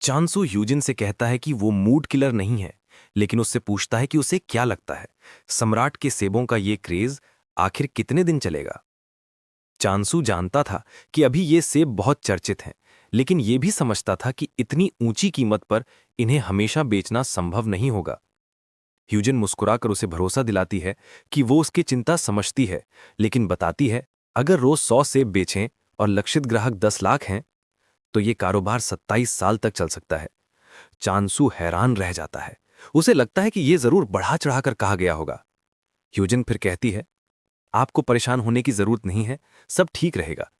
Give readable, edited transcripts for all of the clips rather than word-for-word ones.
चांसू ह्यूजिन से कहता है कि वो मूड किलर नहीं है, लेकिन उससे पूछता है कि उसे क्या लगता है, सम्राट के सेबों का ये क्रेज आखिर कितने दिन चलेगा। चांसू जानता था कि अभी ये सेब बहुत चर्चित हैं, लेकिन ये भी समझता था कि इतनी ऊंची कीमत पर इन्हें हमेशा बेचना संभव नहीं होगा। ह्यूजिन मुस्कुराकर उसे भरोसा दिलाती है कि वो उसकी चिंता समझती है, लेकिन बताती है अगर रोज 100 सेब बेचें और लक्षित ग्राहक 10 लाख हैं, तो ये कारोबार 27 साल तक चल सकता है। चांसू हैरान रह जाता है। उसे लगता है कि यह जरूर बढ़ा चढ़ाकर कहा गया होगा। ह्यूजन फिर कहती है, आपको परेशान होने की जरूरत नहीं है, सब ठीक रहेगा।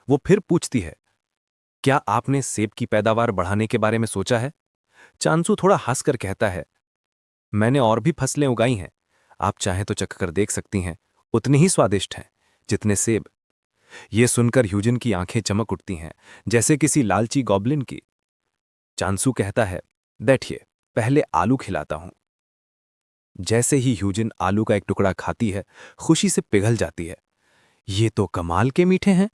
वो फिर पूछती है, क्या आपने सेब की पैदावार बढ़ाने के बारे में सोचा है? चांसू थोड़ा हंसकर कहता है, मैंने और भी फसलें उगाई हैं, आप चाहें तो चख कर देख सकती हैं, उतनी ही स्वादिष्ट हैं जितने सेब। ये सुनकर ह्यूजन की आंखें चमक उठती हैं, जैसे किसी लालची गॉब्लिन की। चांसू कहता है, बैठिए, पहले आलू खिलाता हूं। जैसे ही ह्यूजिन आलू का एक टुकड़ा खाती है, खुशी से पिघल जाती है। ये तो कमाल के मीठे हैं।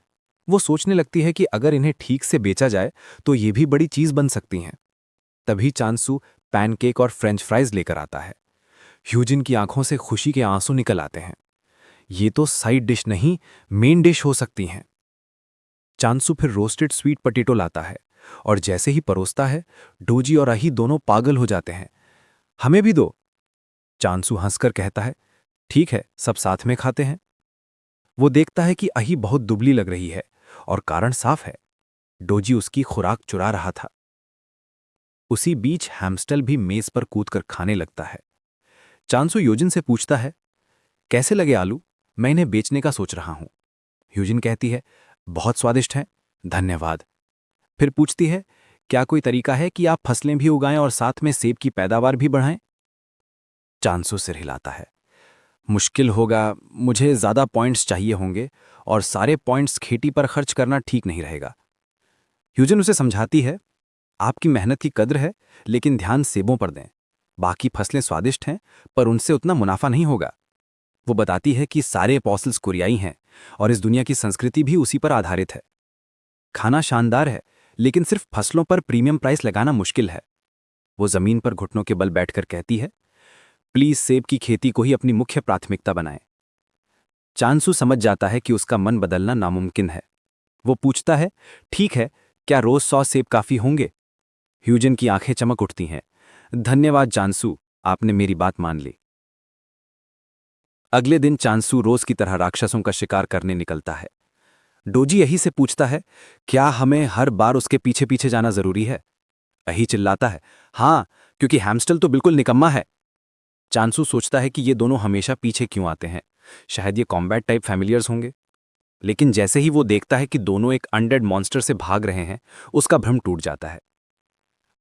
वो सोचने लगती है कि अगर इन्हें ठीक से बेचा जाए तो ये भी बड़ी चीज बन सकती हैं। तभी चांसू पैनकेक और फ्रेंच फ्राइज लेकर आता है। ह्यूजिन की आंखों से खुशी के आंसू निकल आते हैं। ये तो साइड डिश नहीं, मेन डिश हो सकती हैं। चांसू फिर रोस्टेड स्वीट पोटैटो लाता है और जैसे ही परोसता है, डोजी और अही दोनों पागल हो जाते हैं। हमें भी दो। चांसू हंसकर कहता है, ठीक है, सब साथ में खाते हैं। वो देखता है कि अही बहुत दुबली लग रही है और कारण साफ है, डोजी उसकी खुराक चुरा रहा था। उसी बीच हैमस्टल भी मेज पर कूदकर खाने लगता है। चांसू ह्यूजिन से पूछता है, कैसे लगे आलू? मैं इन्हें बेचने का सोच रहा हूं। ह्यूजिन कहती है, बहुत स्वादिष्ट हैं, धन्यवाद। फिर पूछती है, क्या कोई तरीका है कि आप फसलें भी उगाएं और साथ में सेब की पैदावार भी बढ़ाएं? चांसू सिर हिलाता है, मुश्किल होगा, मुझे ज्यादा पॉइंट्स चाहिए होंगे और सारे पॉइंट्स खेती पर खर्च करना ठीक नहीं रहेगा। ह्यूजन उसे समझाती है, आपकी मेहनत की कद्र है, लेकिन ध्यान सेबों पर दें। बाकी फसलें स्वादिष्ट हैं, पर उनसे उतना मुनाफा नहीं होगा। वो बताती है कि सारे अपॉसल्स कोरियाई हैं और इस दुनिया की संस्कृति भी उसी पर आधारित है। खाना शानदार है, लेकिन सिर्फ फसलों पर प्रीमियम प्राइस लगाना मुश्किल है। वो जमीन पर घुटनों के बल बैठकर कहती है, प्लीज सेब की खेती को ही अपनी मुख्य प्राथमिकता बनाएं। चांसू समझ जाता है कि उसका मन बदलना नामुमकिन है। वो पूछता है, ठीक है, क्या रोज 100 सेब काफी होंगे? ह्यूजन की आंखें चमक उठती हैं। धन्यवाद चांसू, आपने मेरी बात मान ली। अगले दिन चांसू रोज की तरह राक्षसों का शिकार करने निकलता है। डोजी अही से पूछता है, क्या हमें हर बार उसके पीछे पीछे जाना जरूरी है? अही चिल्लाता है, हाँ, क्योंकि हैमस्टल तो बिल्कुल निकम्मा है। चांसू सोचता है कि ये दोनों हमेशा पीछे क्यों आते हैं, शायद ये कॉम्बैट टाइप फैमिलियर्स होंगे। लेकिन जैसे ही वो देखता है कि दोनों एक अनडेड मॉन्स्टर से भाग रहे हैं, उसका भ्रम टूट जाता है।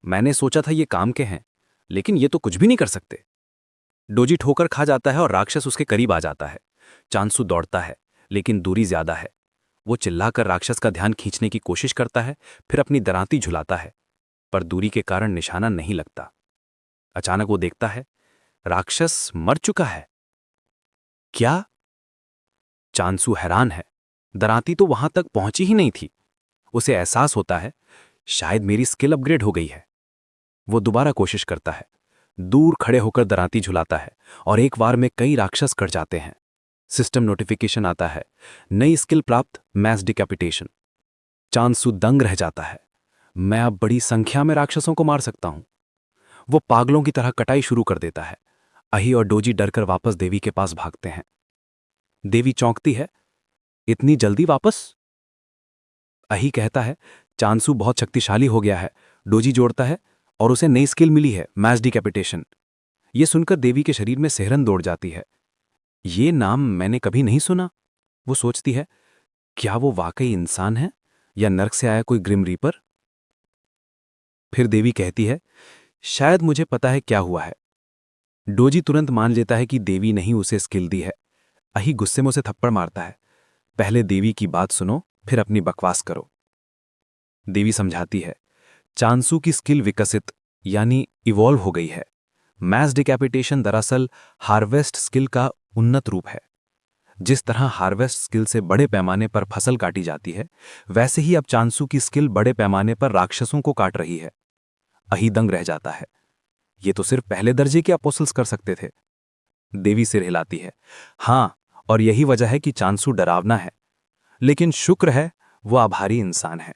मैंने सोचा था ये काम के हैं, लेकिन ये तो कुछ भी नहीं कर सकते। डोजी ठोकर खा जाता है और राक्षस उसके करीब आ जाता है। चांसू दौड़ता है, लेकिन दूरी ज्यादा है। वो चिल्लाकर राक्षस का ध्यान खींचने की कोशिश करता है, फिर अपनी दरांती झुलाता है, पर दूरी के कारण निशाना नहीं लगता। अचानक वो देखता है, राक्षस मर चुका है। क्या? चांसू हैरान है। दरांती तो वहां तक पहुंची ही नहीं थी। उसे एहसास होता है, शायद मेरी स्किल अपग्रेड हो गई है। वो दोबारा कोशिश करता है, दूर खड़े होकर दरांती झुलाता है और एक बार में कई राक्षस कट जाते हैं। सिस्टम नोटिफिकेशन आता है, नई स्किल प्राप्त, मैस डिकैपिटेशन। चांसू दंग रह जाता है। मैं अब बड़ी संख्या में राक्षसों को मार सकता हूं। वो पागलों की तरह कटाई शुरू कर देता है। अही और डोजी डरकर वापस देवी के पास भागते हैं। देवी चौंकती है, इतनी जल्दी वापस? अही कहता है, चांसू बहुत शक्तिशाली हो गया है। डोजी जोड़ता है, और उसे नई स्किल मिली है, मैस डिकैपिटेशन। ये सुनकर देवी के शरीर में सिहरन दौड़ जाती है। ये नाम मैंने कभी नहीं सुना। वो सोचती है, क्या वो वाकई इंसान है या नर्क से आया कोई ग्रिम रीपर? फिर देवी कहती है, शायद मुझे पता है क्या हुआ है। डोजी तुरंत मान लेता है कि देवी ने ही उसे स्किल दी है। अही गुस्से में उसे थप्पड़ मारता है। पहले देवी की बात सुनो, फिर अपनी बकवास करो। देवी समझाती है, चांसू की स्किल विकसित यानी इवॉल्व हो गई है। मैस डिकैपिटेशन दरअसल हार्वेस्ट स्किल का उन्नत रूप है। जिस तरह हार्वेस्ट स्किल से बड़े पैमाने पर फसल काटी जाती है, वैसे ही अब चांसू की स्किल बड़े पैमाने पर राक्षसों को काट रही है। अही दंग रह जाता है। ये तो सिर्फ पहले दर्जे के अपोस्टल्स कर सकते थे। देवी सिर हिलाती है। हाँ, और यही वजह है कि चांसू डरावना है, लेकिन शुक्र है वो आभारी इंसान है।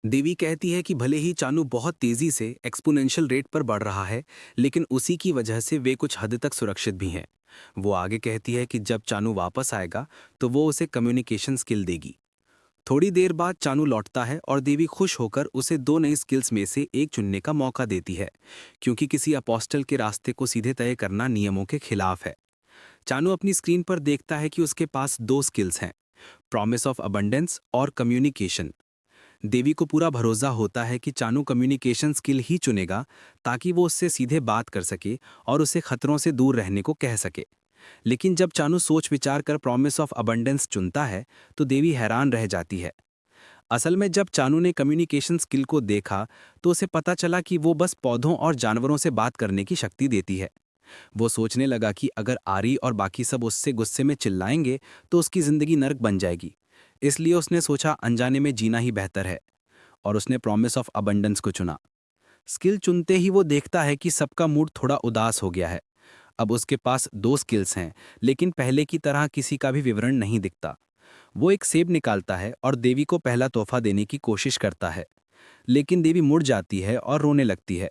देवी कहती है कि भले ही चानू बहुत तेजी से एक्सपोनेंशियल रेट पर बढ़ रहा है, लेकिन उसी की वजह से वे कुछ हद तक सुरक्षित भी हैं। वो आगे कहती है कि जब चानू वापस आएगा तो वो उसे कम्युनिकेशन स्किल देगी। थोड़ी देर बाद चानू लौटता है और देवी खुश होकर उसे दो नई स्किल्स में से एक चुनने का मौका देती है, क्योंकि किसी अपोस्टल के रास्ते को सीधे तय करना नियमों के खिलाफ है। चानू अपनी स्क्रीन पर देखता है कि उसके पास दो स्किल्स हैं, प्रॉमिस ऑफ अबंडेंस और कम्युनिकेशन। देवी को पूरा भरोसा होता है कि चानू कम्युनिकेशन स्किल ही चुनेगा, ताकि वो उससे सीधे बात कर सके और उसे खतरों से दूर रहने को कह सके। लेकिन जब चानू सोच विचार कर प्रॉमिस ऑफ अबंडेंस चुनता है तो देवी हैरान रह जाती है। असल में जब चानू ने कम्युनिकेशन स्किल को देखा तो उसे पता चला कि वो बस पौधों और जानवरों से बात करने की शक्ति देती है। वो सोचने लगा कि अगर आरी और बाकी सब उससे गुस्से में चिल्लाएंगे तो उसकी जिंदगी नर्क बन जाएगी। इसलिए उसने सोचा अनजाने में जीना ही बेहतर है, और उसने प्रॉमिस ऑफ अबंडेंस को चुना। स्किल चुनते ही वो देखता है कि सबका मूड थोड़ा उदास हो गया है। अब उसके पास दो स्किल्स हैं, लेकिन पहले की तरह किसी का भी विवरण नहीं दिखता। वो एक सेब निकालता है और देवी को पहला तोहफा देने की कोशिश करता है, लेकिन देवी मुड़ जाती है और रोने लगती है।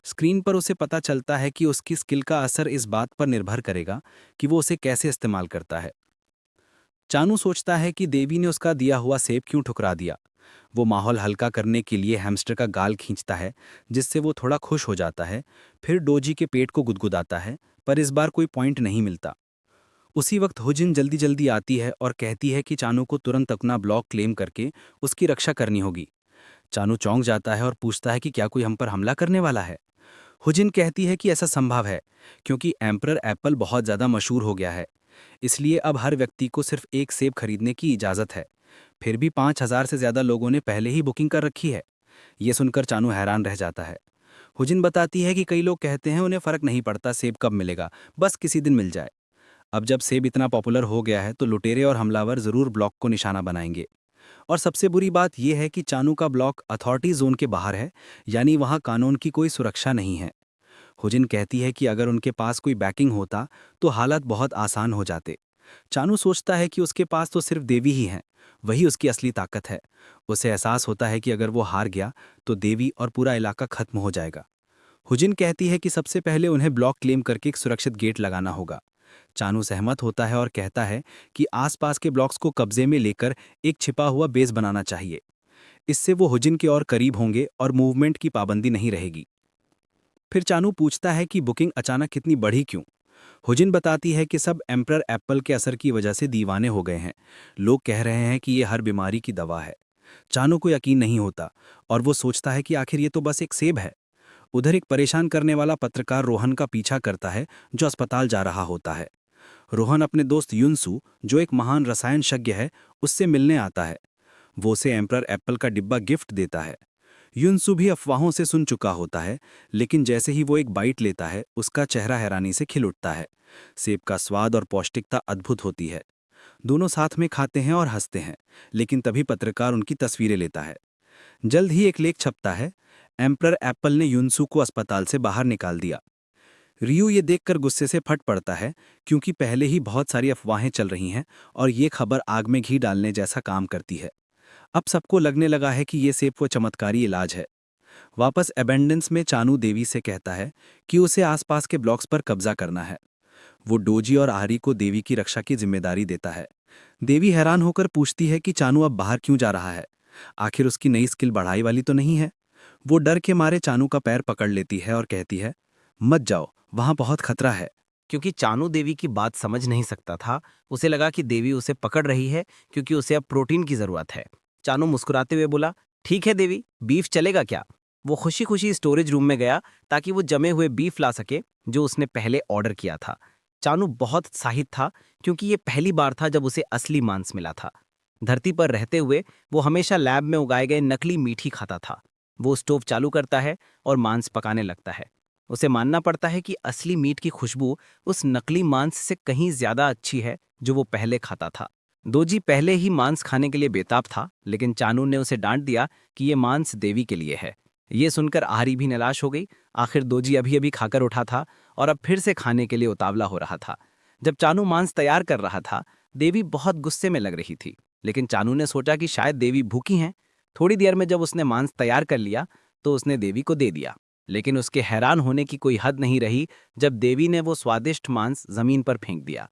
स्क्रीन पर उसे पता चलता है कि उसकी स्किल का असर इस बात पर निर्भर करेगा कि वो उसे कैसे इस्तेमाल करता है। चानू सोचता है कि देवी ने उसका दिया हुआ सेब क्यों ठुकरा दिया। वो माहौल हल्का करने के लिए हैमस्टर का गाल खींचता है, जिससे वो थोड़ा खुश हो जाता है। फिर डोजी के पेट को गुदगुदाता है, पर इस बार कोई पॉइंट नहीं मिलता। उसी वक्त हुजिन जल्दी जल्दी आती है और कहती है कि चानू को तुरंत अपना ब्लॉक क्लेम करके उसकी रक्षा करनी होगी। चानू चौंक जाता है और पूछता है कि क्या कोई हम पर हमला करने वाला है। हुजिन कहती है कि ऐसा संभव है, क्योंकि एम्परर एप्पल बहुत ज़्यादा मशहूर हो गया है। इसलिए अब हर व्यक्ति को सिर्फ एक सेब खरीदने की इजाज़त है। फिर भी 5,000 से ज़्यादा लोगों ने पहले ही बुकिंग कर रखी है। ये सुनकर चानू हैरान रह जाता है। हुजिन बताती है कि कई लोग कहते हैं उन्हें फ़र्क नहीं पड़ता सेब कब मिलेगा, बस किसी दिन मिल जाए। अब जब सेब इतना पॉपुलर हो गया है तो लुटेरे और हमलावर ज़रूर ब्लॉक को निशाना बनाएंगे। और सबसे बुरी बात यह है कि चानू का ब्लॉक अथॉरिटी जोन के बाहर है, यानी वहाँ कानून की कोई सुरक्षा नहीं है। हुजिन कहती है कि अगर उनके पास कोई बैकिंग होता तो हालात बहुत आसान हो जाते। चानू सोचता है कि उसके पास तो सिर्फ देवी ही हैं, वही उसकी असली ताकत है। उसे एहसास होता है कि अगर वो हार गया तो देवी और पूरा इलाका खत्म हो जाएगा। हुजिन कहती है कि सबसे पहले उन्हें ब्लॉक क्लेम करके एक सुरक्षित गेट लगाना होगा। चानू सहमत होता है और कहता है कि आसपास के ब्लॉक्स को कब्जे में लेकर एक छिपा हुआ बेस बनाना चाहिए। इससे वो हुजिन के और करीब होंगे और मूवमेंट की पाबंदी नहीं रहेगी। फिर चानू पूछता है कि बुकिंग अचानक कितनी बढ़ी क्यों। हुजिन बताती है कि सब एम्परर एप्पल के असर की वजह से दीवाने हो गए हैं। लोग कह रहे हैं कि ये हर बीमारी की दवा है। चानू को यकीन नहीं होता और वो सोचता है कि आखिर ये तो बस एक सेब है। उधर एक परेशान करने वाला पत्रकार रोहन का पीछा करता है, जो अस्पताल जा रहा होता है। रोहन अपने दोस्त युनसू, जो एक महान रसायनज्ञ है, उससे मिलने आता है। वो उसे एम्परर एप्पल का डिब्बा गिफ्ट देता है। युनसू भी अफवाहों से सुन चुका होता है, लेकिन जैसे ही वो एक बाइट लेता है उसका चेहरा हैरानी से खिल उठता है। सेब का स्वाद और पौष्टिकता अद्भुत होती है। दोनों साथ में खाते हैं और हंसते हैं, लेकिन तभी पत्रकार उनकी तस्वीरें लेता है। जल्द ही एक लेख छपता है, एम्परर एप्पल ने युनसू को अस्पताल से बाहर निकाल दिया। रियू ये देखकर गुस्से से फट पड़ता है, क्योंकि पहले ही बहुत सारी अफवाहें चल रही हैं और ये खबर आग में घी डालने जैसा काम करती है। अब सबको लगने लगा है कि ये सिर्फ वो चमत्कारी इलाज है। वापस एबेंडेंस में चानू देवी से कहता है कि उसे आसपास के ब्लॉक्स पर कब्जा करना है। वो डोजी और आरी को देवी की रक्षा की जिम्मेदारी देता है। देवी हैरान होकर पूछती है कि चानू अब बाहर क्यों जा रहा है, आखिर उसकी नई स्किल बढ़ाई वाली तो नहीं है। वो डर के मारे चानू का पैर पकड़ लेती है और कहती है, मत जाओ, वहां बहुत खतरा है। क्योंकि चानू देवी की बात समझ नहीं सकता था, उसे लगा कि देवी उसे पकड़ रही है क्योंकि उसे अब प्रोटीन की जरूरत है। चानू मुस्कुराते हुए बोला, ठीक है देवी, बीफ चलेगा क्या? वो खुशी खुशी स्टोरेज रूम में गया ताकि वो जमे हुए बीफ ला सके जो उसने पहले ऑर्डर किया था। चानू बहुत उत्साहित था क्योंकि ये पहली बार था जब उसे असली मांस मिला था। धरती पर रहते हुए वो हमेशा लैब में उगाए गए नकली मीट ही खाता था। वो स्टोव चालू करता है और मांस पकाने लगता है। उसे मानना पड़ता है कि असली मीट की खुशबू उस नकली मांस से कहीं ज्यादा अच्छी है जो वो पहले खाता था। दोजी पहले ही मांस खाने के लिए बेताब था, लेकिन चानू ने उसे डांट दिया कि ये मांस देवी के लिए है। ये सुनकर आहारी भी निराश हो गई। आखिर दोजी अभी अभी खाकर उठा था और अब फिर से खाने के लिए उतावला हो रहा था। जब चानू मांस तैयार कर रहा था, देवी बहुत गुस्से में लग रही थी, लेकिन चानू ने सोचा कि शायद देवी भूखी हैं। थोड़ी देर में जब उसने मांस तैयार कर लिया तो उसने देवी को दे दिया, लेकिन उसके हैरान होने की कोई हद नहीं रही जब देवी ने वो स्वादिष्ट मांस जमीन पर फेंक दिया।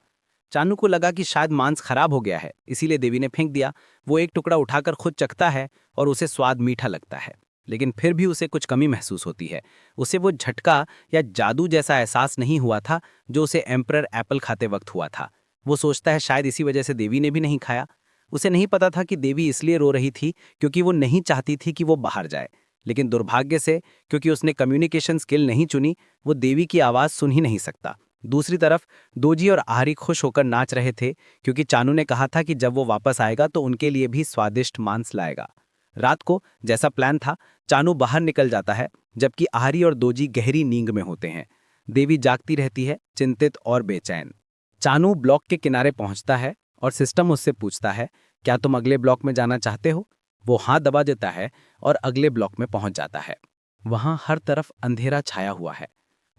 चानू को लगा कि शायद मांस खराब हो गया है, इसीलिए देवी ने फेंक दिया। वो एक टुकड़ा उठाकर खुद चखता है और उसे स्वाद मीठा लगता है, लेकिन फिर भी उसे कुछ कमी महसूस होती है। उसे वो झटका या जादू जैसा एहसास नहीं हुआ था जो उसे एम्परर एप्पल खाते वक्त हुआ था। वो सोचता है शायद इसी वजह से देवी ने भी नहीं खाया। उसे नहीं पता था कि देवी इसलिए रो रही थी क्योंकि वो नहीं चाहती थी कि वो बाहर जाए, लेकिन दुर्भाग्य से क्योंकि उसने कम्युनिकेशन स्किल नहीं चुनी, वो देवी की आवाज़ सुन ही नहीं सकता। दूसरी तरफ दोजी और आहारी खुश होकर नाच रहे थे क्योंकि चानू ने कहा था कि जब वो वापस आएगा तो उनके लिए भी स्वादिष्ट मांस लाएगा। रात को जैसा प्लान था, चानू बाहर निकल जाता है जबकि आहारी और दोजी गहरी नींद में होते हैं। देवी जागती रहती है, चिंतित और बेचैन। चानू ब्लॉक के किनारे पहुंचता है और सिस्टम उससे पूछता है, क्या तुम अगले ब्लॉक में जाना चाहते हो? वो हाँ दबा देता है और अगले ब्लॉक में पहुंच जाता है। वहां हर तरफ अंधेरा छाया हुआ है।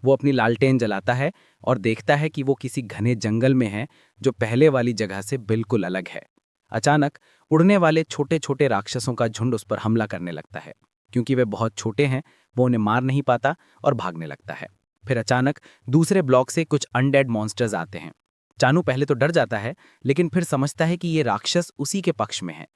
वो अपनी लालटेन जलाता है और देखता है कि वो किसी घने जंगल में है जो पहले वाली जगह से बिल्कुल अलग है। अचानक उड़ने वाले छोटे छोटे राक्षसों का झुंड उस पर हमला करने लगता है। क्योंकि वे बहुत छोटे हैं, वो उन्हें मार नहीं पाता और भागने लगता है। फिर अचानक दूसरे ब्लॉक से कुछ अनडेड मॉन्स्टर्स आते हैं। चानू पहले तो डर जाता है, लेकिन फिर समझता है कि ये राक्षस उसी के पक्ष में हैं।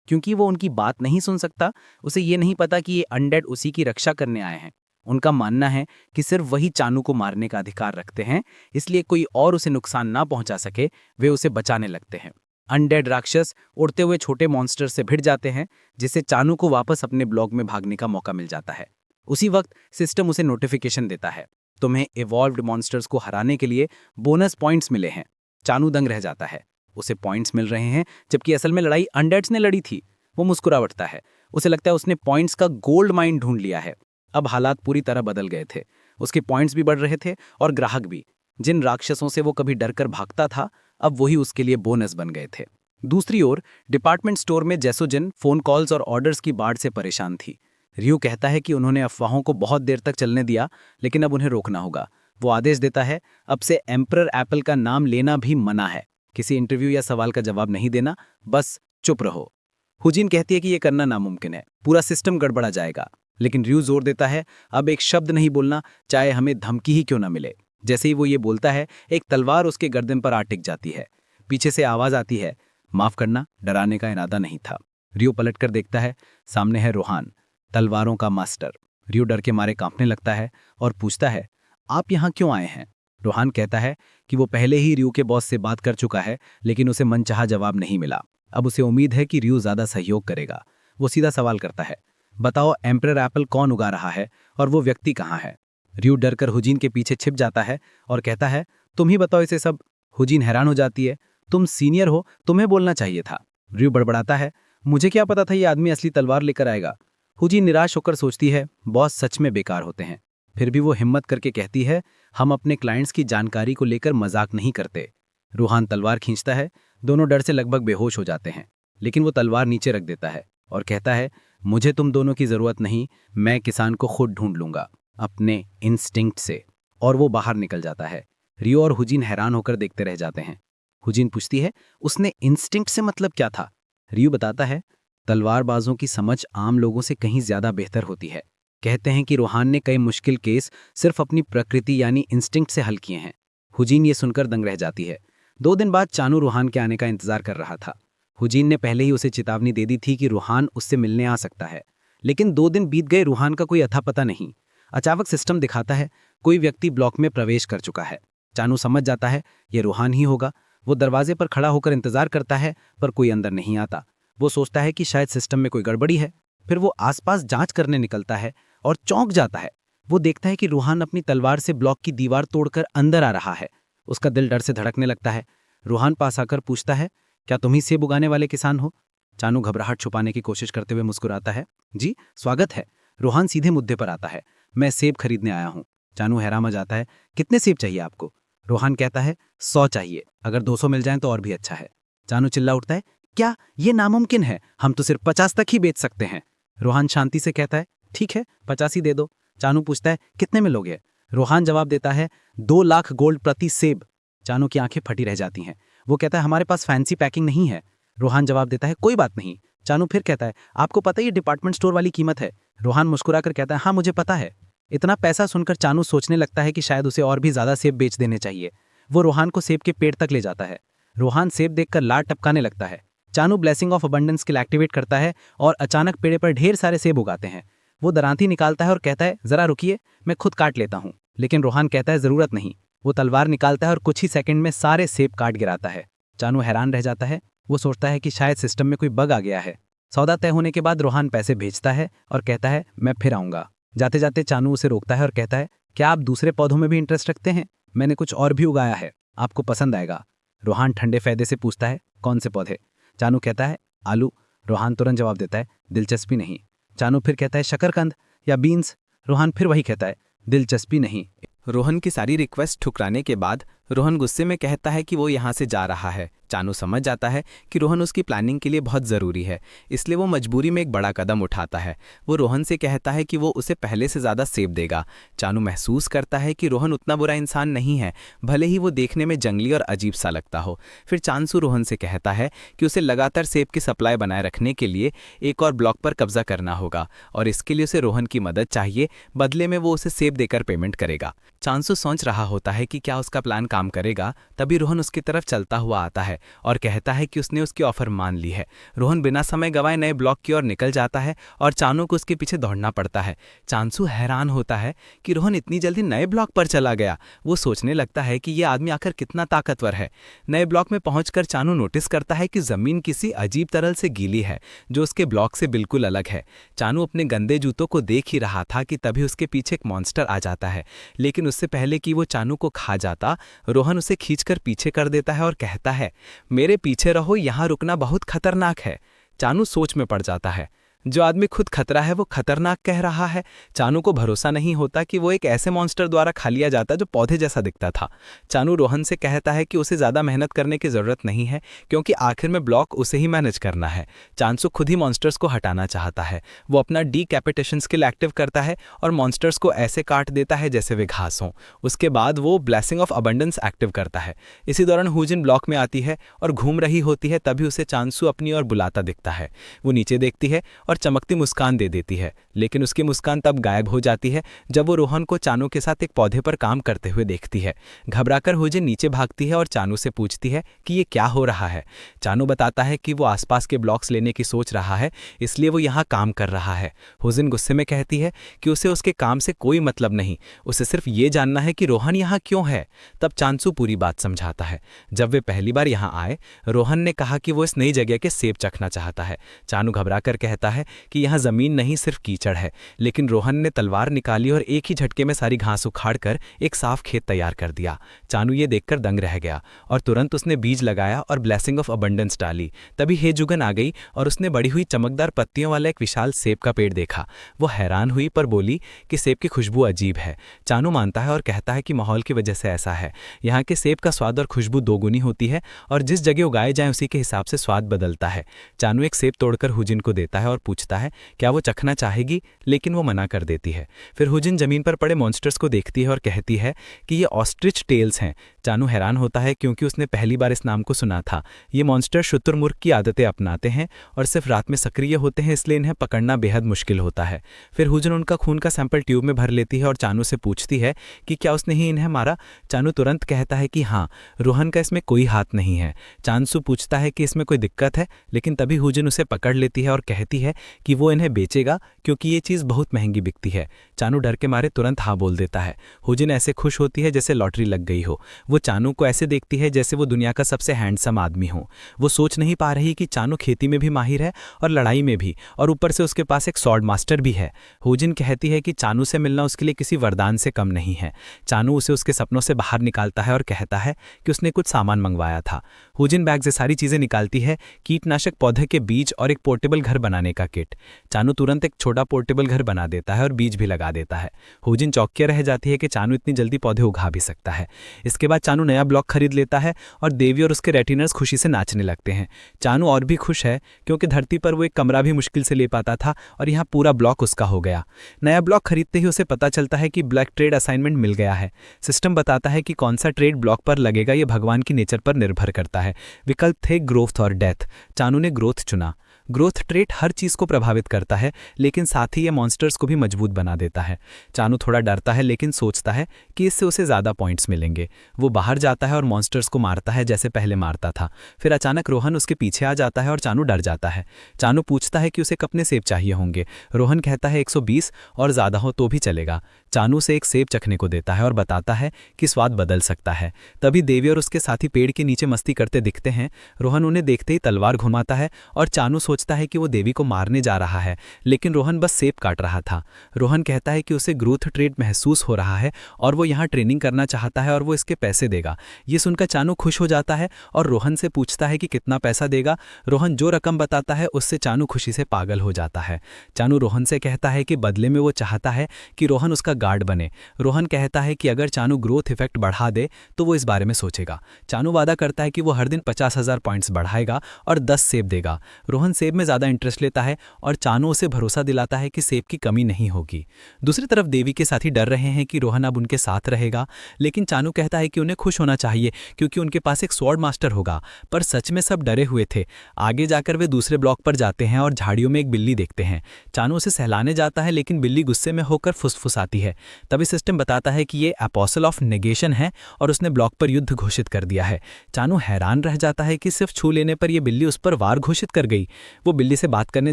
क्योंकि वो उनकी बात नहीं सुन सकता, उसे ये नहीं पता कि ये अनडेड उसी की रक्षा करने आए हैं। उनका मानना है कि सिर्फ वही चानू को मारने का अधिकार रखते हैं, इसलिए कोई और उसे नुकसान ना पहुंचा सके, वे उसे बचाने लगते हैं। अनडेड राक्षस उड़ते हुए छोटे मॉन्स्टर से भिड़ जाते हैं, जिससे चानू को वापस अपने ब्लॉक में भागने का मौका मिल जाता है। उसी वक्त सिस्टम उसे नोटिफिकेशन देता है, तुम्हें इवॉल्व्ड मॉन्स्टर्स को हराने के लिए बोनस पॉइंट्स मिले हैं। चानू दंग रह जाता है। उसे पॉइंट्स मिल रहे हैं जबकि असल में लड़ाई अनडेड्स ने लड़ी थी। वो मुस्कुरा उठता है। उसे लगता है उसने पॉइंट्स का गोल्ड माइन ढूंढ लिया है। अब हालात पूरी तरह बदल गए थे। उसके पॉइंट्स भी बढ़ रहे थे और ग्राहक भी। जिन राक्षसों से वो कभी डरकर भागता था, अब वही उसके लिए बोनस बन गए थे। दूसरी ओर डिपार्टमेंट स्टोर में जैसोजिन फोन कॉल्स और ऑर्डर्स की बाढ़ से परेशान थी। रियो कहता है कि उन्होंने अफवाहों को बहुत देर तक चलने दिया, लेकिन अब उन्हें रोकना होगा। वो आदेश देता है, अब से एम्परर एप्पल का नाम लेना भी मना है। किसी इंटरव्यू या सवाल का जवाब नहीं देना, बस चुप रहो। हुजिन कहती है कि यह करना नामुमकिन है, पूरा सिस्टम गड़बड़ा जाएगा। लेकिन रियो जोर देता है, अब एक शब्द नहीं बोलना, चाहे हमें धमकी ही क्यों ना मिले। जैसे ही वो ये बोलता है, एक तलवार उसके गर्दन पर आ टिक जाती है। पीछे से आवाज आती है, माफ करना, डराने का इरादा नहीं था। रियो पलटकर देखता है, सामने है रोहान, तलवारों का मास्टर। रियो डर के मारे कांपने लगता है और पूछता है, आप यहाँ क्यों आए हैं? रोहान कहता है कि वो पहले ही रियो के बॉस से बात कर चुका है, लेकिन उसे मनचाहा जवाब नहीं मिला। अब उसे उम्मीद है कि रियो ज्यादा सहयोग करेगा। वो सीधा सवाल करता है, बताओ एम्परर एप्पल कौन उगा रहा है और वो व्यक्ति कहाँ है? रियो डरकर हुजिन के पीछे छिप जाता है और कहता है, तुम ही बताओ इसे सब। हुजिन हैरान हो जाती है, तुम सीनियर हो, तुम्हें बोलना चाहिए था। रियो बड़बड़ाता है, मुझे क्या पता था ये आदमी असली तलवार लेकर आएगा। हुजिन निराश होकर सोचती है, बॉस सच में बेकार होते हैं। फिर भी वो हिम्मत करके कहती है, हम अपने क्लाइंट्स की जानकारी को लेकर मजाक नहीं करते। रूहान तलवार खींचता है। दोनों डर से लगभग बेहोश हो जाते हैं, लेकिन वो तलवार नीचे रख देता है और कहता है, मुझे तुम दोनों की जरूरत नहीं, मैं किसान को खुद ढूंढ लूंगा अपने इंस्टिंक्ट से। और वो बाहर निकल जाता है। रियो और हुजिन हैरान होकर देखते रह जाते हैं। हुजिन पूछती है, उसने इंस्टिंक्ट से मतलब क्या था? रियो बताता है, तलवारबाजों की समझ आम लोगों से कहीं ज्यादा बेहतर होती है। कहते हैं कि रूहान ने कई मुश्किल केस सिर्फ अपनी प्रकृति यानी इंस्टिंक्ट से हल किए हैं। हुजिन ये सुनकर दंग रह जाती है। 2 दिन बाद चानू रूहान के आने का इंतजार कर रहा था। हुजिन ने पहले ही उसे चेतावनी दे दी थी कि रूहान उससे मिलने आ सकता है, लेकिन 2 दिन बीत गए, रूहान का कोई अता पता नहीं। अचानक सिस्टम दिखाता है, कोई व्यक्ति ब्लॉक में प्रवेश कर चुका है। चानू समझ जाता है ये रूहान ही होगा। वो दरवाजे पर खड़ा होकर इंतजार करता है, पर कोई अंदर नहीं आता। वो सोचता है कि शायद सिस्टम में कोई गड़बड़ी है। फिर वो आसपास जांच करने निकलता है और चौंक जाता है। वो देखता है कि रूहान अपनी तलवार से ब्लॉक की दीवार तोड़कर अंदर आ रहा है। उसका दिल डर से धड़कने लगता है। रूहान पास आकर पूछता है, क्या तुम ही सेब उगाने वाले किसान हो? चानू घबराहट छुपाने की कोशिश करते हुए मुस्कुराता है, जी स्वागत है। रूहान सीधे मुद्दे पर आता है, मैं सेब खरीदने आया हूँ। चानू हैरान हो जाता है, कितने सेब चाहिए आपको? रूहान कहता है, 100 चाहिए, अगर 200 मिल जाएं तो और भी अच्छा है। चानू चिल्ला उठता है, क्या ये नामुमकिन है? हम तो सिर्फ 50 तक ही बेच सकते हैं। रूहान शांति से कहता है, ठीक है 50 ही दे दो। चानू पूछता है कितने में लोगे? रोहान जवाब देता है 2 लाख गोल्ड प्रति सेब। चानू की आंखें फटी रह जाती हैं। वो कहता है हमारे पास फैंसी पैकिंग नहीं है। रोहान जवाब देता है कोई बात नहीं। चानू फिर कहता है आपको पता है ये डिपार्टमेंट स्टोर वाली कीमत है? रोहान मुस्कुराकर कहता है हाँ मुझे पता है। इतना पैसा सुनकर चानू सोचने लगता है कि शायद उसे और भी ज्यादा सेब बेच देने चाहिए। वो रोहान को सेब के पेड़ तक ले जाता है। रोहान सेब देखकर लार टपकाने लगता है। Chanu blessing of abundance skill activate करता है और अचानक पेड़ पर ढेर सारे सेब उगाते हैं। वो दरांती निकालता है और कहता है जरा रुकिए, मैं खुद काट लेता हूँ। लेकिन रोहान कहता है जरूरत नहीं। वो तलवार निकालता है और कुछ ही सेकंड में सारे सेब काट गिराता है। चानू हैरान रह जाता है। वो सोचता है कि शायद सिस्टम में कोई बग आ गया है। सौदा तय होने के बाद रोहान पैसे भेजता है और कहता है मैं फिर आऊंगा। जाते जाते चानू उसे रोकता है और कहता है क्या आप दूसरे पौधों में भी इंटरेस्ट रखते हैं? मैंने कुछ और भी उगाया है, आपको पसंद आएगा। रोहान ठंडे फायदे से पूछता है कौन से पौधे? चानू कहता है आलू। रोहान तुरंत जवाब देता है दिलचस्पी नहीं। चानू फिर कहता है शकरकंद या बीन्स। रोहान फिर वही कहता है दिलचस्पी नहीं। रोहन की सारी रिक्वेस्ट ठुकराने के बाद रोहन गुस्से में कहता है कि वो यहाँ से जा रहा है। चानू समझ जाता है कि रोहन उसकी प्लानिंग के लिए बहुत ज़रूरी है, इसलिए वो मजबूरी में एक बड़ा कदम उठाता है। वो रोहन से कहता है कि वो उसे पहले से ज़्यादा सेब देगा। चानू महसूस करता है कि रोहन उतना बुरा इंसान नहीं है, भले ही वो देखने में जंगली और अजीब सा लगता हो। फिर चांसू रोहन से कहता है कि उसे लगातार सेब की सप्लाई बनाए रखने के लिए एक और ब्लॉक पर कब्जा करना होगा और इसके लिए उसे रोहन की मदद चाहिए। बदले में वो उसे सेब देकर पेमेंट करेगा। चांसू सोच रहा होता है कि क्या उसका प्लान काम करेगा, तभी रोहन उसकी तरफ चलता हुआ आता है और कहता है कि उसने उसकी ऑफर मान ली है। रोहन बिना समय गवाए नए ब्लॉक की ओर निकल जाता है और चानू को उसके पीछे दौड़ना पड़ता है। चांसू हैरान होता है कि रोहन इतनी जल्दी नए ब्लॉक पर चला गया। वो सोचने लगता है कि यह आदमी आखिर कितना ताकतवर है। नए ब्लॉक में पहुंचकर चानू नोटिस करता है कि जमीन किसी अजीब तरह से गीली है जो उसके ब्लॉक से बिल्कुल अलग है। चानू अपने गंदे जूतों को देख ही रहा था कि तभी उसके पीछे एक मॉन्स्टर आ जाता है, लेकिन उससे पहले कि वो चानू को खा जाता, रोहन उसे खींचकर पीछे कर देता है और कहता है मेरे पीछे रहो, यहाँ रुकना बहुत खतरनाक है। चानू सोच में पड़ जाता है, जो आदमी खुद खतरा है वो खतरनाक कह रहा है। चानू को भरोसा नहीं होता कि वो एक ऐसे मॉन्स्टर द्वारा खा लिया जाता जो पौधे जैसा दिखता था। चानू रोहन से कहता है कि उसे ज़्यादा मेहनत करने की ज़रूरत नहीं है क्योंकि आखिर में ब्लॉक उसे ही मैनेज करना है। चांसू खुद ही मॉन्स्टर्स को हटाना चाहता है। वो अपना डीकैपिटेशन स्किल एक्टिव करता है और मॉन्स्टर्स को ऐसे काट देता है जैसे वे घास हों। उसके बाद वो ब्लेसिंग ऑफ अबंडेंस एक्टिव करता है। इसी दौरान हुजिन ब्लॉक में आती है और घूम रही होती है, तभी उसे चांसू अपनी ओर बुलाता दिखता है। वो नीचे देखती है और चमकती मुस्कान दे देती है, लेकिन उसकी मुस्कान तब गायब हो जाती है जब वो रोहन को चानू के साथ एक पौधे पर काम करते हुए देखती है। घबराकर हुजिन नीचे भागती है और चानू से पूछती है कि ये क्या हो रहा है। चानू बताता है कि वो आसपास के ब्लॉक्स लेने की सोच रहा है, इसलिए वो यहाँ काम कर रहा है। हुजिन गुस्से में कहती है कि उसे उसके काम से कोई मतलब नहीं, उसे सिर्फ ये जानना है कि रोहन यहाँ क्यों है। तब चांसू पूरी बात समझाता है। जब वे पहली बार यहाँ आए, रोहन ने कहा कि वो इस नई जगह के सेब चखना चाहता है। चानू घबराकर कहता है कि यहाँ जमीन नहीं सिर्फ कीचड़ है, लेकिन रोहन ने तलवार निकाली और एक ही झटके में सारी घास उखाड़कर एक साफ खेत तैयार कर दिया। चानू ये देखकर दंग रह गया और तुरंत उसने बीज लगाया और ब्लेसिंग ऑफ अबंडेंस डाली। तभी हेजुगन आ गई और उसने बड़ी हुई चमकदार पत्तियों वाला एक विशाल सेब का पेड़ देखा। वो हैरान हुई पर बोली कि सेब की खुशबू अजीब है। चानू मानता है और कहता है कि माहौल की वजह से ऐसा है। यहाँ के सेब का स्वाद और खुशबू दोगुनी होती है और जिस जगह उगाए जाए उसी के हिसाब से स्वाद बदलता है। चानू एक सेब तोड़कर हुजिन को देता है और पूछता है क्या वो चखना चाहेगी, लेकिन वो मना कर देती है। फिर हुजिन जमीन पर पड़े मॉन्स्टर्स को देखती है और कहती है कि ये ऑस्ट्रिच टेल्स हैं। चानू हैरान होता है क्योंकि उसने पहली बार इस नाम को सुना था। ये मॉन्स्टर शुतुरमुर्ग की आदतें अपनाते हैं और सिर्फ रात में सक्रिय होते हैं, इसलिए इन्हें पकड़ना बेहद मुश्किल होता है। फिर हुजिन उनका खून का सैंपल ट्यूब में भर लेती है और चानू से पूछती है कि क्या उसने ही इन्हें मारा। चानू तुरंत कहता है कि हाँ, रोहन का इसमें कोई हाथ नहीं है। चांसू पूछता है कि इसमें कोई दिक्कत है, लेकिन तभी हुजिन उसे पकड़ लेती है और कहती है कि वो इन्हें बेचेगा क्योंकि ये चीज़ बहुत महंगी बिकती है। चानू डर के मारे तुरंत हाँ बोल देता है। हुजिन ऐसे खुश होती है जैसे लॉटरी लग गई हो। वो चानू को ऐसे देखती है जैसे वो दुनिया का सबसे हैंडसम आदमी हो। वो सोच नहीं पा रही कि चानू खेती में भी माहिर है और लड़ाई में भी, और ऊपर से उसके पास एक स्वॉर्ड मास्टर भी है। हुजिन कहती है कि चानू से मिलना उसके लिए किसी वरदान से कम नहीं है। चानू उसे उसके सपनों से बाहर निकालता है और कहता है कि उसने कुछ सामान मंगवाया था। हुजिन बैग से सारी चीज़ें निकालती है, कीटनाशक, पौधे के बीज और एक पोर्टेबल घर बनाने का किट। चानू तुरंत एक छोटा पोर्टेबल घर बना देता है और बीज भी लगा देता है। होजिन चौंकिया रह जाती है कि चानू इतनी जल्दी पौधे उगा भी सकता है। इसके बाद चानू नया ब्लॉक खरीद लेता है और देवी और उसके रेटिनर्स खुशी से नाचने लगते हैं। चानू और भी खुश है क्योंकि धरती पर वो एक कमरा भी मुश्किल से ले पाता था और यहाँ पूरा ब्लॉक उसका हो गया। नया ब्लॉक खरीदते ही उसे पता चलता है कि ब्लैक ट्रेड असाइनमेंट मिल गया है। सिस्टम बताता है कि कौन सा ट्रेड ब्लॉक पर लगेगा ये भगवान की नेचर पर निर्भर करता है। विकल्प थे ग्रोथ और डेथ। चानू ने ग्रोथ चुना। ग्रोथ ट्रेट हर चीज को प्रभावित करता है, लेकिन साथ ही ये मॉन्स्टर्स को भी मजबूत बना देता है। चानू थोड़ा डरता है लेकिन सोचता है कि इससे उसे ज्यादा पॉइंट्स मिलेंगे। वो बाहर जाता है और मॉन्स्टर्स को मारता है जैसे पहले मारता था। फिर अचानक रोहन उसके पीछे आ जाता है और चानू डर जाता है। चानू पूछता है कि उसे कितने सेब चाहिए होंगे। रोहन कहता है 120 और ज्यादा हो तो भी चलेगा। चानू से एक सेब चखने को देता है और बताता है कि स्वाद बदल सकता है। तभी देवी और उसके साथी पेड़ के नीचे मस्ती करते दिखते हैं। रोहन उन्हें देखते ही तलवार घुमाता है और चानू सोचता है कि वो देवी को मारने जा रहा है, लेकिन रोहन बस सेब काट रहा था। रोहन कहता है कि उसे ग्रोथ ट्रेड महसूस हो रहा है और वो यहाँ ट्रेनिंग करना चाहता है और वो इसके पैसे देगा। ये सुनकर चानू खुश हो जाता है और रोहन से पूछता है कि कितना पैसा देगा। रोहन जो रकम बताता है उससे चानू खुशी से पागल हो जाता है। चानू रोहन से कहता है कि बदले में वो चाहता है कि रोहन उसका गार्ड बने। रोहन कहता है कि अगर चानू ग्रोथ इफेक्ट बढ़ा दे तो वो इस बारे में सोचेगा। चानू वादा करता है कि वो हर दिन 50,000 पॉइंट्स बढ़ाएगा और 10 सेब देगा। रोहन सेब में ज़्यादा इंटरेस्ट लेता है और चानू उसे भरोसा दिलाता है कि सेब की कमी नहीं होगी। दूसरी तरफ देवी के साथी डर रहे हैं कि रोहन अब उनके साथ रहेगा, लेकिन चानू कहता है कि उन्हें खुश होना चाहिए क्योंकि उनके पास एक स्वॉर्ड मास्टर होगा। पर सच में सब डरे हुए थे। आगे जाकर वे दूसरे ब्लॉक पर जाते हैं और झाड़ियों में एक बिल्ली देखते हैं। चानू उसे सहलाने जाता है लेकिन बिल्ली गुस्से में होकर फुसफुसाती है। तभी सिस्टम बताता है कि ये एपोस्टल ऑफ नेगेशन है और उसने ब्लॉक पर युद्ध घोषित कर दिया है। चानू हैरान रह जाता है कि सिर्फ छू लेने पर यह बिल्ली उस पर वार घोषित कर गई। वो बिल्ली से बात करने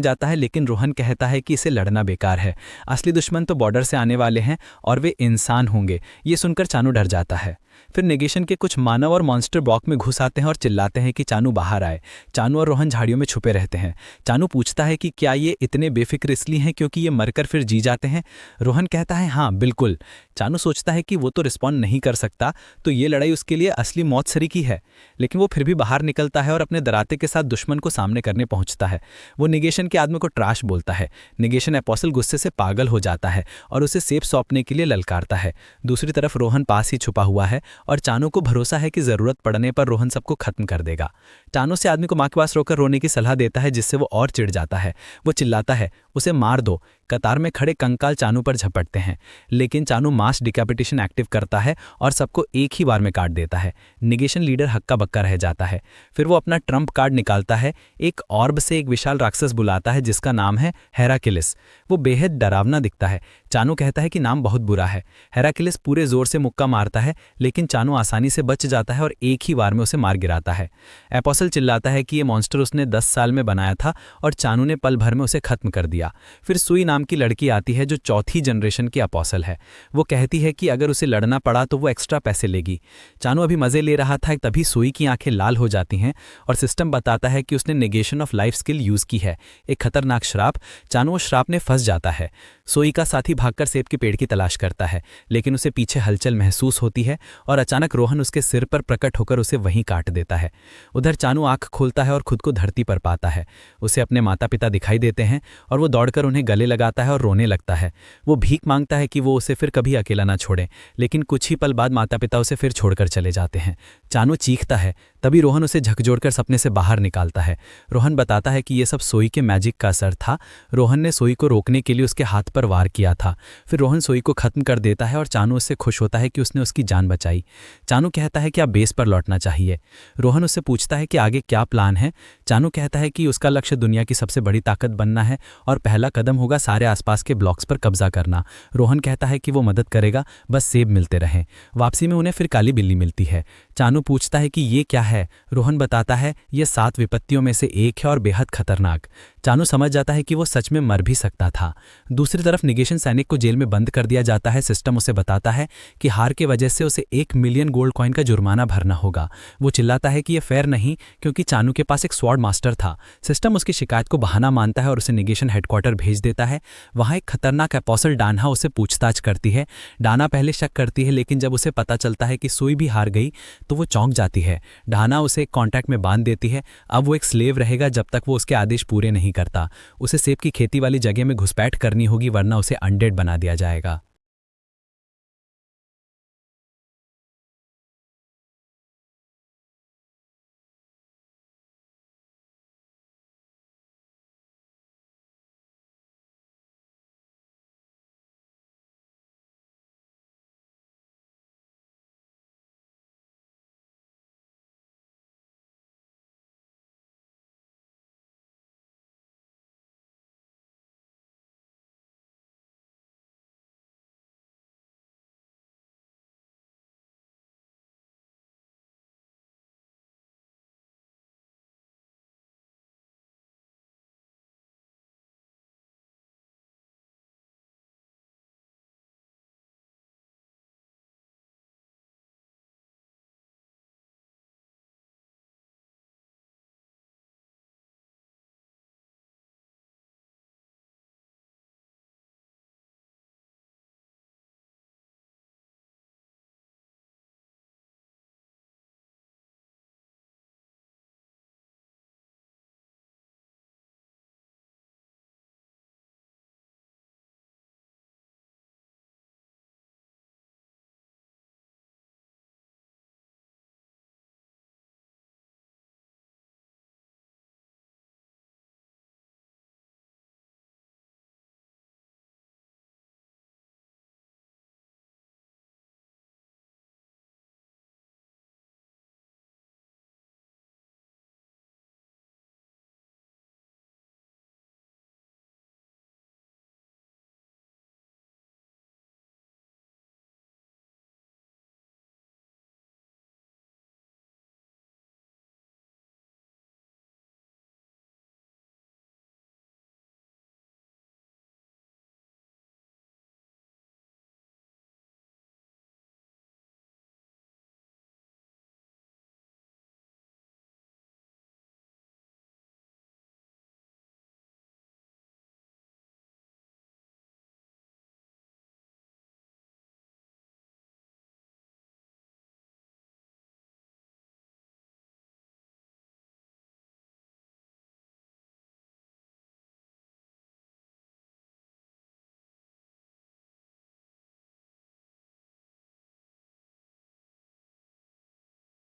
जाता है लेकिन रोहन कहता है कि इसे लड़ना बेकार है। असली दुश्मन तो बॉर्डर से आने वाले हैं और वे इंसान होंगे। ये सुनकर चानू डर जाता है। फिर नेगेशन के कुछ मानव और मॉन्स्टर ब्लॉक में घुस आते हैं और चिल्लाते हैं कि चानू बाहर आए। चानू और रोहन झाड़ियों में छुपे रहते हैं। चानू पूछता है कि क्या ये इतने बेफिक्र इसलिए हैं क्योंकि ये मरकर फिर जी जाते हैं। रोहन कहता है हाँ बिल्कुल। चानू सोचता है कि वो तो रिस्पॉन्ड नहीं कर सकता, तो ये लड़ाई उसके लिए असली मौत सरी की है। लेकिन वो फिर भी बाहर निकलता है और अपने दराते के साथ दुश्मन को सामने करने पहुंचता है। वो नेगेशन के आदमी को ट्राश बोलता है। नेगेशन एपोस्टल गुस्से से पागल हो जाता है और उसे सेब सौंपने के लिए ललकारता है। दूसरी तरफ रोहन पास ही छुपा हुआ है और चानू को भरोसा है कि जरूरत पड़ने पर रोहन सबको खत्म कर देगा। चानू से आदमी को मां के पास रोकर रोने की सलाह देता है जिससे वो और चिढ़ जाता है। वो चिल्लाता है उसे मार दो। कतार में खड़े कंकाल चानू पर झपटते हैं, लेकिन चानू मास डिकैपिटेशन एक्टिव करता है और सबको एक ही बार में काट देता है। नेगेशन लीडर हक्का बक्का रह जाता है। फिर वो अपना ट्रम्प कार्ड निकालता है। एक ऑर्ब से एक विशाल राक्षस बुलाता है जिसका नाम है हेराक्लिस। वो बेहद डरावना दिखता है। चानू कहता है कि नाम बहुत बुरा है। हेराक्लिस पूरे जोर से मुक्का मारता है, लेकिन चानू आसानी से बच जाता है और एक ही बार में उसे मार गिराता है। एपोस्टल चिल्लाता है कि ये मॉन्स्टर उसने 10 साल में बनाया था और चानू ने पल भर में उसे खत्म कर दिया। फिर सुई नाम की लड़की आती है जो चौथी जनरेशन की अपोस्टल है। वो कहती है कि अगर उसे लड़ना पड़ा तो वो एक्स्ट्रा पैसे लेगी। चानू अभी मजे ले रहा था, तभी सुई की आंखें लाल हो जाती हैं और सिस्टम बताता है कि उसने negation of life skill use की है, एक खतरनाक श्राप। चानू उस श्राप में फंस जाता है। सोई का साथी भागकर सेब के पेड़ की तलाश करता है, लेकिन उसे पीछे हलचल महसूस होती है और अचानक रोहन उसके सिर पर प्रकट होकर उसे वहीं काट देता है। उधर चानू आंख खोलता है और खुद को धरती पर पाता है। उसे अपने माता पिता दिखाई देते हैं और वो दौड़कर उन्हें गले लगाता है और रोने लगता है। वो भीख मांगता है कि वो उसे फिर कभी अकेला ना छोड़े, लेकिन कुछ ही पल बाद माता पिता उसे फिर छोड़कर चले जाते हैं। चानू चीखता है, तभी रोहन उसे झकझोरकर सपने से बाहर निकालता है। रोहन बताता है कि ये सब सोई के मैजिक का असर था। रोहन ने सोई को रोकने के लिए उसके हाथ पर वार किया था। फिर रोहन सोई को खत्म कर देता है और चानू उससे खुश होता है कि उसने उसकी जान बचाई। चानू कहता है कि आप बेस पर लौटना चाहिए। रोहन उससे पूछता है कि आगे क्या प्लान है। चानू कहता है कि उसका लक्ष्य दुनिया की सबसे बड़ी ताकत बनना है और पहला कदम होगा सारे आसपास के ब्लॉक्स पर कब्जा करना। रोहन कहता है कि वो मदद करेगा, बस सेब मिलते रहें। वापसी में उन्हें फिर काली बिल्ली मिलती है। चानू पूछता है कि ये क्या है। रोहन बताता है ये 7 विपत्तियों में से एक है और बेहद खतरनाक। चानू समझ जाता है कि वो सच में मर भी सकता था। दूसरी तरफ नेगेशन सैनिक को जेल में बंद कर दिया जाता है। सिस्टम उसे बताता है कि हार के वजह से उसे 1 मिलियन गोल्ड कॉइन का जुर्माना भरना होगा। वो चिल्लाता है कि ये फेयर नहीं क्योंकि चानू के पास एक स्वॉर्ड मास्टर था। सिस्टम उसकी शिकायत को बहाना मानता है और उसे नेगेशन हेडक्वार्टर हेडक्वार्टर भेज देता है। वहाँ एक खतरनाक एपोसल डान्हा उसे पूछताछ करती है। डाना पहले शक करती है, लेकिन जब उसे पता चलता है कि सुई भी हार गई तो वो चौंक जाती है। डाना उसे एक कॉन्ट्रैक्ट में बांध देती है। अब वो एक स्लेव रहेगा जब तक वो उसके आदेश पूरे नहीं करता। उसे सेब की खेती वाली जगह में घुसपैठ करनी होगी, वरना उसे अनडेड बना दिया जाएगा।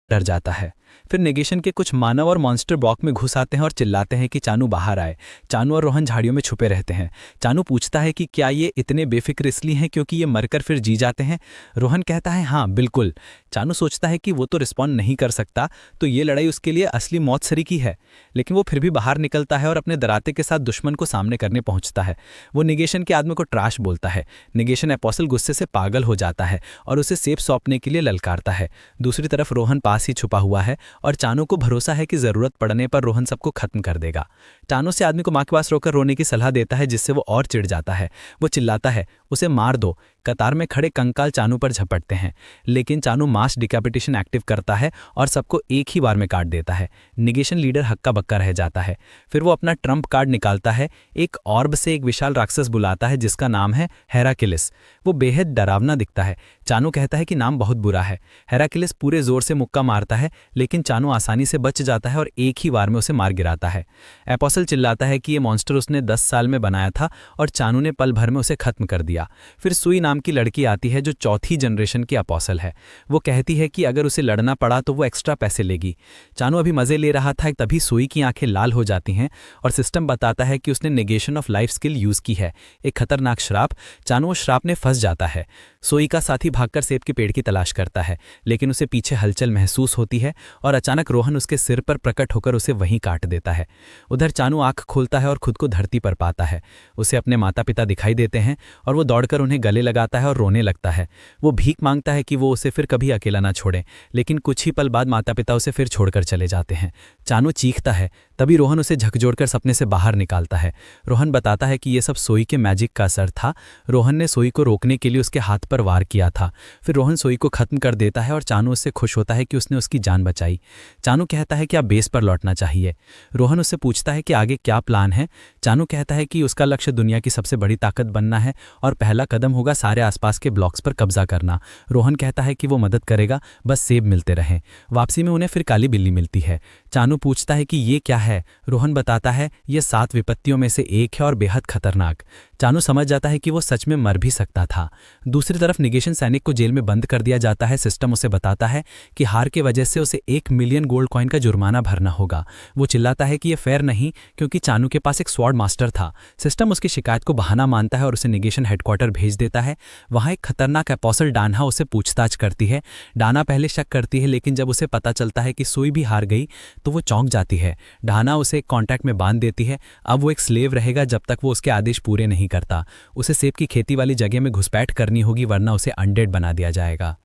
डर जाता है। फिर नेगेशन के कुछ मानव और मॉन्स्टर ब्लॉक में घुस आते हैं और चिल्लाते हैं कि चानू बाहर आए। चानू और रोहन झाड़ियों में छुपे रहते हैं। चानू पूछता है कि क्या ये इतने बेफिक्र इसलिए हैं क्योंकि ये मरकर फिर जी जाते हैं। रोहन कहता है हाँ बिल्कुल। चानू सोचता है कि वो तो रिस्पॉन्ड नहीं कर सकता, तो ये लड़ाई उसके लिए असली मौत सरी की है। लेकिन वो फिर भी बाहर निकलता है और अपने दराते के साथ दुश्मन को सामने करने पहुंचता है। वो नेगेशन के आदमी को ट्राश बोलता है। नेगेशन एपोसल गुस्से से पागल हो जाता है और उसे सेब सौंपने के लिए ललकारता है। दूसरी तरफ रोहन पास ही छुपा हुआ है और चानू को भरोसा है कि जरूरत पड़ने पर रोहन सबको खत्म कर देगा। चानू से आदमी को मां के पास रोकर रोने की सलाह देता है, जिससे वो और चिढ़ जाता है। वो चिल्लाता है उसे मार दो। कतार में खड़े कंकाल चानू पर झपटते हैं, लेकिन चानू मास डिकैपिटेशन एक्टिव करता है और सबको एक ही बार में काट देता है। निगेशन लीडर हक्का बक्का रह जाता है। फिर वो अपना ट्रम्प कार्ड निकालता है, एक ऑर्ब से एक विशाल राक्षस बुलाता है जिसका नाम है हेराक्लिस। वो बेहद डरावना दिखता है। चानू कहता है कि नाम बहुत बुरा है। हेराक्लिस पूरे जोर से मुक्का मारता है, लेकिन चानू आसानी से बच जाता है और एक ही बार में उसे मार गिराता है। एपोसल चिल्लाता है कि ये मॉन्स्टर उसने 10 साल में बनाया था और चानू ने पल भर में उसे खत्म कर दिया। फिर सुई नाम की लड़की आती है जो चौथी जनरेशन की अपोसल है। वो कहती है कि अगर उसे लड़ना पड़ा तो वो एक्स्ट्रा पैसे लेगी। चानू अभी मजे ले रहा था, तभी सुई की आंखें लाल हो जाती हैं और सिस्टम बताता है कि उसने negation of life skill use की है, एक खतरनाक श्राप। चानू उस श्राप में फंस जाता है। सोई का साथी भागकर सेब के पेड़ की तलाश करता है, लेकिन उसे पीछे हलचल महसूस होती है और अचानक रोहन उसके सिर पर प्रकट होकर उसे वहीं काट देता है। उधर चानू आंख खोलता है और खुद को धरती पर पाता है। उसे अपने माता पिता दिखाई देते हैं और वो दौड़कर उन्हें गले लगाता है और रोने लगता है। वो भीख मांगता है कि वो उसे फिर कभी अकेला ना छोड़े, लेकिन कुछ ही पल बाद माता पिता उसे फिर छोड़कर चले जाते हैं। चानू चीखता है, तभी रोहन उसे झकझोरकर सपने से बाहर निकालता है। रोहन बताता है कि ये सब सोई के मैजिक का असर था। रोहन ने सोई को रोकने के लिए उसके हाथ पर वार किया था। फिर रोहन सोई को खत्म कर देता है और चानू उससे खुश होता है कि उसने उसकी जान बचाई। चानू कहता है कि आप बेस पर लौटना चाहिए। रोहन उससे पूछता है कि आगे क्या प्लान है। चानू कहता है कि उसका लक्ष्य दुनिया की सबसे बड़ी ताकत बनना है और पहला कदम होगा सारे आसपास के ब्लॉक्स पर कब्जा करना। रोहन कहता है कि वो मदद करेगा, बस सेब मिलते रहें। वापसी में उन्हें फिर काली बिल्ली मिलती है। चानू पूछता है कि ये क्या है। रोहन बताता है ये 7 विपत्तियों में से एक है और बेहद खतरनाक। चानू समझ जाता है कि वो सच में मर भी सकता था। दूसरी तरफ निगेशन सैनिक को जेल में बंद कर दिया जाता है। सिस्टम उसे बताता है कि हार के वजह से उसे 1 मिलियन गोल्ड कॉइन का जुर्माना भरना होगा। वो चिल्लाता है कि ये फेयर नहीं, क्योंकि चानू के पास एक स्वॉर्ड मास्टर था। सिस्टम उसकी शिकायत को बहाना मानता है और उसे निगेशन हेडक्वार्टर भेज देता है। वहाँ एक खतरनाक एपोसल डाना उसे पूछताछ करती है। डाना पहले शक करती है, लेकिन जब उसे पता चलता है कि सुई भी हार गई तो वो चौंक जाती है। डाना उसे एक कॉन्ट्रैक्ट में बांध देती है। अब वो एक स्लेव रहेगा जब तक वो उसके आदेश पूरे नहीं करता। उसे सेब की खेती वाली जगह में घुसपैठ करनी होगी, वरना उसे अनडेड बना दिया जाएगा।